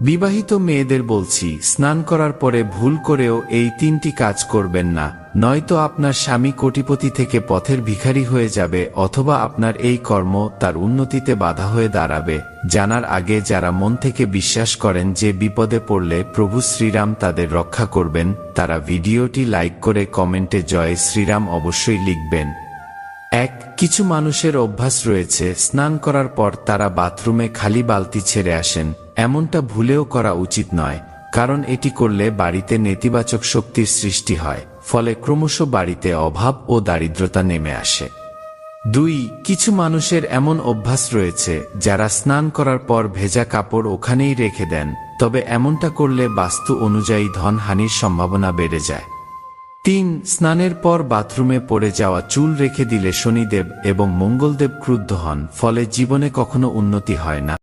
বিবাহিত মেয়েদের বলছি, স্নান করার পরে ভুল করেও এই 3টি কাজ করবেন না, নয়তো আপনার স্বামী কোটিপতি থেকে পথের ভিখারি হয়ে যাবে, অথবা আপনার এই কর্ম তার উন্নতিতে বাধা হয়ে দাঁড়াবে। জানার আগে যারা মন থেকে বিশ্বাস করেন যে বিপদে পড়লে প্রভু শ্রীরাম তাদের রক্ষা করবেন, তারা ভিডিওটি লাইক করে কমেন্টে জয় শ্রীরাম অবশ্যই লিখবেন। কিছু মানুষের অভ্যাস রয়েছে, স্নান করার পর তারা বাথরুমে খালি বালতি ছেড়ে আসেন। এমনটা ভুলেও করা উচিত নয়, কারণ এটি করলে বাড়িতে নেতিবাচক শক্তির সৃষ্টি হয়, ফলে ক্রমশ বাড়িতে অভাব ও দারিদ্রতা নেমে আসে। কিছু মানুষের এমন অভ্যাস রয়েছে যারা স্নান করার পর ভেজা কাপড় ওখানেই রেখে দেন, তবে এমনটা করলে বাস্তু অনুযায়ী ধনহানির সম্ভাবনা বেড়ে যায়। স্নানের পর বাথরুমে পড়ে যাওয়া চুল রেখে দিলে শনিদেব এবং মঙ্গলদেব ক্রুদ্ধ হন, ফলে জীবনে কখনো উন্নতি হয় না।